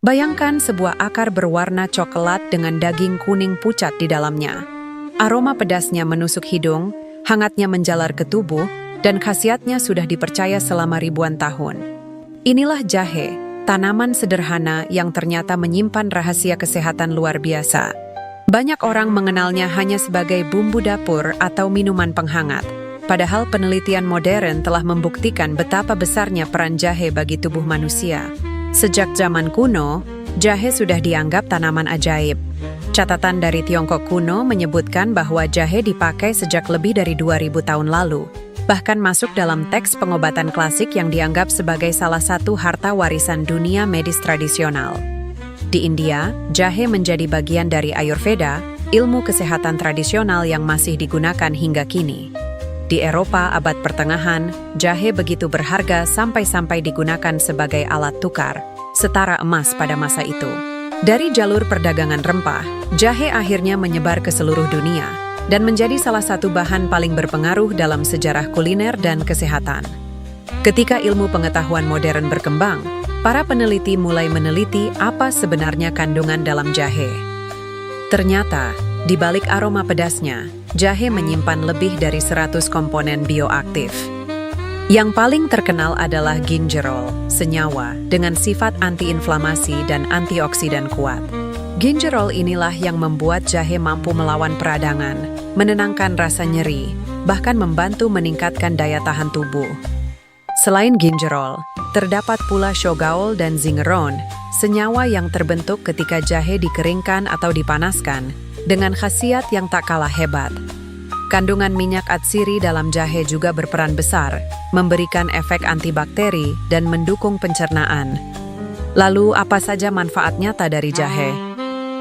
Bayangkan sebuah akar berwarna coklat dengan daging kuning pucat di dalamnya. Aroma pedasnya menusuk hidung, hangatnya menjalar ke tubuh, dan khasiatnya sudah dipercaya selama ribuan tahun. Inilah jahe, tanaman sederhana yang ternyata menyimpan rahasia kesehatan luar biasa. Banyak orang mengenalnya hanya sebagai bumbu dapur atau minuman penghangat, padahal penelitian modern telah membuktikan betapa besarnya peran jahe bagi tubuh manusia. Sejak zaman kuno, jahe sudah dianggap tanaman ajaib. Catatan dari Tiongkok kuno menyebutkan bahwa jahe dipakai sejak lebih dari 2000 tahun lalu, bahkan masuk dalam teks pengobatan klasik yang dianggap sebagai salah satu harta warisan dunia medis tradisional. Di India, jahe menjadi bagian dari Ayurveda, ilmu kesehatan tradisional yang masih digunakan hingga kini. Di Eropa abad pertengahan, jahe begitu berharga sampai-sampai digunakan sebagai alat tukar, setara emas pada masa itu. Dari jalur perdagangan rempah, jahe akhirnya menyebar ke seluruh dunia dan menjadi salah satu bahan paling berpengaruh dalam sejarah kuliner dan kesehatan. Ketika ilmu pengetahuan modern berkembang, para peneliti mulai meneliti apa sebenarnya kandungan dalam jahe. Ternyata, di balik aroma pedasnya, jahe menyimpan lebih dari 100 komponen bioaktif. Yang paling terkenal adalah gingerol, senyawa dengan sifat antiinflamasi dan antioksidan kuat. Gingerol inilah yang membuat jahe mampu melawan peradangan, menenangkan rasa nyeri, bahkan membantu meningkatkan daya tahan tubuh. Selain gingerol, terdapat pula shogaol dan zingeron, senyawa yang terbentuk ketika jahe dikeringkan atau dipanaskan, dengan khasiat yang tak kalah hebat. Kandungan minyak atsiri dalam jahe juga berperan besar, memberikan efek antibakteri dan mendukung pencernaan. Lalu, apa saja manfaat nyata dari jahe?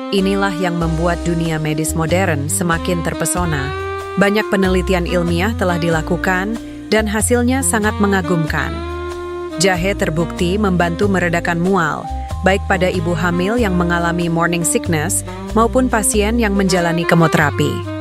Inilah yang membuat dunia medis modern semakin terpesona. Banyak penelitian ilmiah telah dilakukan, dan hasilnya sangat mengagumkan. Jahe terbukti membantu meredakan mual, baik pada ibu hamil yang mengalami morning sickness maupun pasien yang menjalani kemoterapi.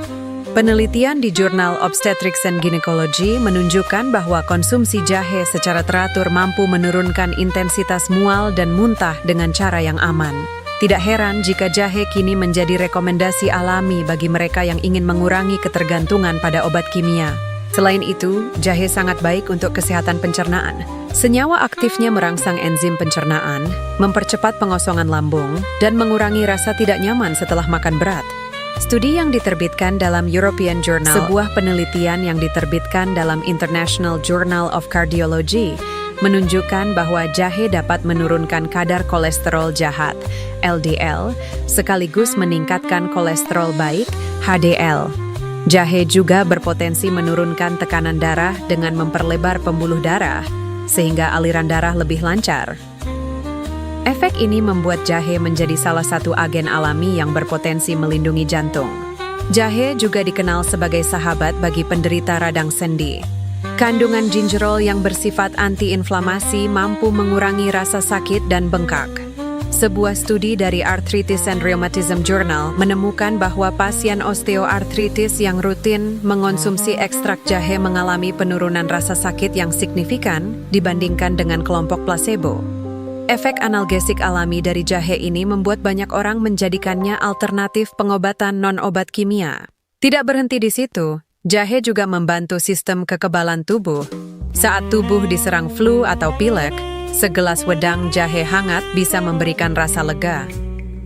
Penelitian di jurnal Obstetrics and Gynecology menunjukkan bahwa konsumsi jahe secara teratur mampu menurunkan intensitas mual dan muntah dengan cara yang aman. Tidak heran jika jahe kini menjadi rekomendasi alami bagi mereka yang ingin mengurangi ketergantungan pada obat kimia. Selain itu, jahe sangat baik untuk kesehatan pencernaan. Senyawa aktifnya merangsang enzim pencernaan, mempercepat pengosongan lambung, dan mengurangi rasa tidak nyaman setelah makan berat. Studi yang diterbitkan dalam European Journal, sebuah penelitian yang diterbitkan dalam International Journal of Cardiology, menunjukkan bahwa jahe dapat menurunkan kadar kolesterol jahat, LDL, sekaligus meningkatkan kolesterol baik, HDL. Jahe juga berpotensi menurunkan tekanan darah dengan memperlebar pembuluh darah, sehingga aliran darah lebih lancar. Efek ini membuat jahe menjadi salah satu agen alami yang berpotensi melindungi jantung. Jahe juga dikenal sebagai sahabat bagi penderita radang sendi. Kandungan gingerol yang bersifat antiinflamasi mampu mengurangi rasa sakit dan bengkak. Sebuah studi dari Arthritis and Rheumatism Journal menemukan bahwa pasien osteoartritis yang rutin mengonsumsi ekstrak jahe mengalami penurunan rasa sakit yang signifikan dibandingkan dengan kelompok placebo. Efek analgesik alami dari jahe ini membuat banyak orang menjadikannya alternatif pengobatan non-obat kimia. Tidak berhenti di situ, jahe juga membantu sistem kekebalan tubuh. Saat tubuh diserang flu atau pilek, segelas wedang jahe hangat bisa memberikan rasa lega.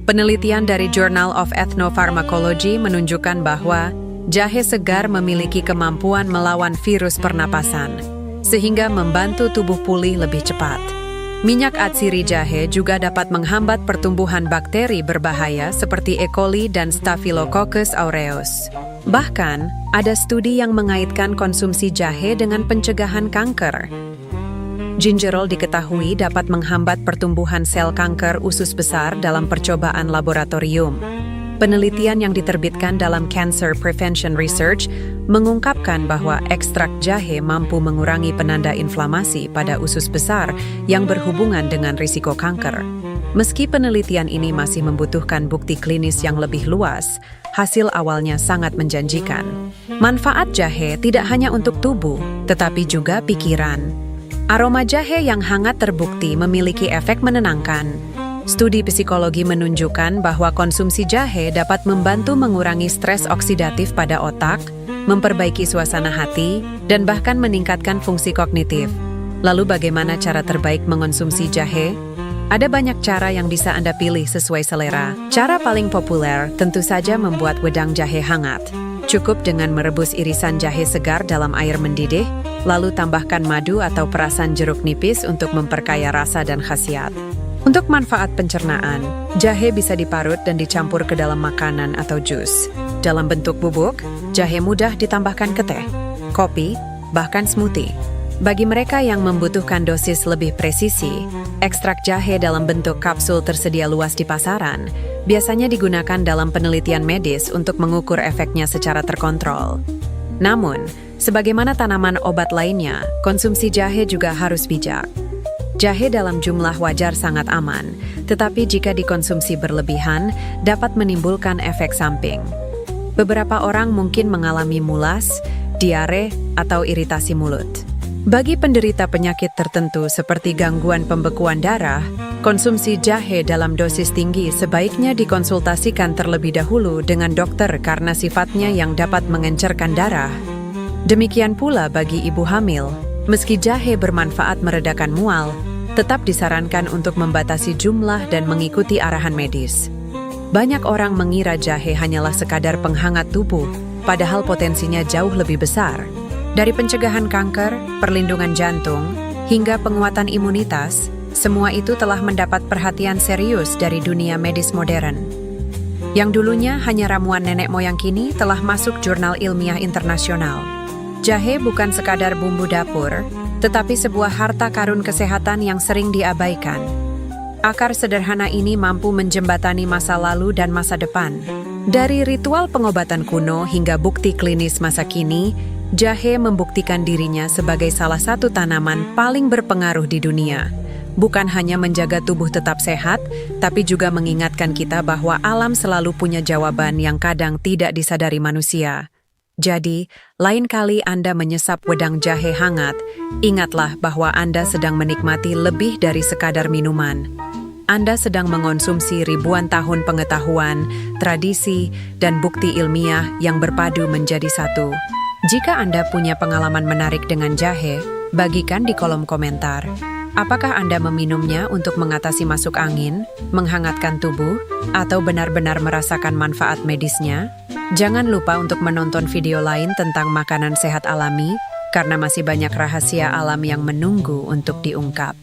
Penelitian dari Journal of Ethnopharmacology menunjukkan bahwa jahe segar memiliki kemampuan melawan virus pernapasan, sehingga membantu tubuh pulih lebih cepat. Minyak atsiri jahe juga dapat menghambat pertumbuhan bakteri berbahaya seperti E. coli dan Staphylococcus aureus. Bahkan, ada studi yang mengaitkan konsumsi jahe dengan pencegahan kanker. Gingerol diketahui dapat menghambat pertumbuhan sel kanker usus besar dalam percobaan laboratorium. Penelitian yang diterbitkan dalam Cancer Prevention Research mengungkapkan bahwa ekstrak jahe mampu mengurangi penanda inflamasi pada usus besar yang berhubungan dengan risiko kanker. Meski penelitian ini masih membutuhkan bukti klinis yang lebih luas, hasil awalnya sangat menjanjikan. Manfaat jahe tidak hanya untuk tubuh, tetapi juga pikiran. Aroma jahe yang hangat terbukti memiliki efek menenangkan. Studi psikologi menunjukkan bahwa konsumsi jahe dapat membantu mengurangi stres oksidatif pada otak, memperbaiki suasana hati, dan bahkan meningkatkan fungsi kognitif. Lalu bagaimana cara terbaik mengonsumsi jahe? Ada banyak cara yang bisa Anda pilih sesuai selera. Cara paling populer tentu saja membuat wedang jahe hangat. Cukup dengan merebus irisan jahe segar dalam air mendidih, lalu tambahkan madu atau perasan jeruk nipis untuk memperkaya rasa dan khasiat. Untuk manfaat pencernaan, jahe bisa diparut dan dicampur ke dalam makanan atau jus. Dalam bentuk bubuk, jahe mudah ditambahkan ke teh, kopi, bahkan smoothie. Bagi mereka yang membutuhkan dosis lebih presisi, ekstrak jahe dalam bentuk kapsul tersedia luas di pasaran, biasanya digunakan dalam penelitian medis untuk mengukur efeknya secara terkontrol. Namun, sebagaimana tanaman obat lainnya, konsumsi jahe juga harus bijak. Jahe dalam jumlah wajar sangat aman, tetapi jika dikonsumsi berlebihan, dapat menimbulkan efek samping. Beberapa orang mungkin mengalami mulas, diare, atau iritasi mulut. Bagi penderita penyakit tertentu seperti gangguan pembekuan darah, konsumsi jahe dalam dosis tinggi sebaiknya dikonsultasikan terlebih dahulu dengan dokter karena sifatnya yang dapat mengencerkan darah. Demikian pula bagi ibu hamil, meski jahe bermanfaat meredakan mual, tetap disarankan untuk membatasi jumlah dan mengikuti arahan medis. Banyak orang mengira jahe hanyalah sekadar penghangat tubuh, padahal potensinya jauh lebih besar. Dari pencegahan kanker, perlindungan jantung, hingga penguatan imunitas, semua itu telah mendapat perhatian serius dari dunia medis modern. Yang dulunya hanya ramuan nenek moyang kini telah masuk jurnal ilmiah internasional. Jahe bukan sekadar bumbu dapur, tetapi sebuah harta karun kesehatan yang sering diabaikan. Akar sederhana ini mampu menjembatani masa lalu dan masa depan. Dari ritual pengobatan kuno hingga bukti klinis masa kini, jahe membuktikan dirinya sebagai salah satu tanaman paling berpengaruh di dunia. Bukan hanya menjaga tubuh tetap sehat, tapi juga mengingatkan kita bahwa alam selalu punya jawaban yang kadang tidak disadari manusia. Jadi, lain kali Anda menyesap wedang jahe hangat, ingatlah bahwa Anda sedang menikmati lebih dari sekadar minuman. Anda sedang mengonsumsi ribuan tahun pengetahuan, tradisi, dan bukti ilmiah yang berpadu menjadi satu. Jika Anda punya pengalaman menarik dengan jahe, bagikan di kolom komentar. Apakah Anda meminumnya untuk mengatasi masuk angin, menghangatkan tubuh, atau benar-benar merasakan manfaat medisnya? Jangan lupa untuk menonton video lain tentang makanan sehat alami, karena masih banyak rahasia alam yang menunggu untuk diungkap.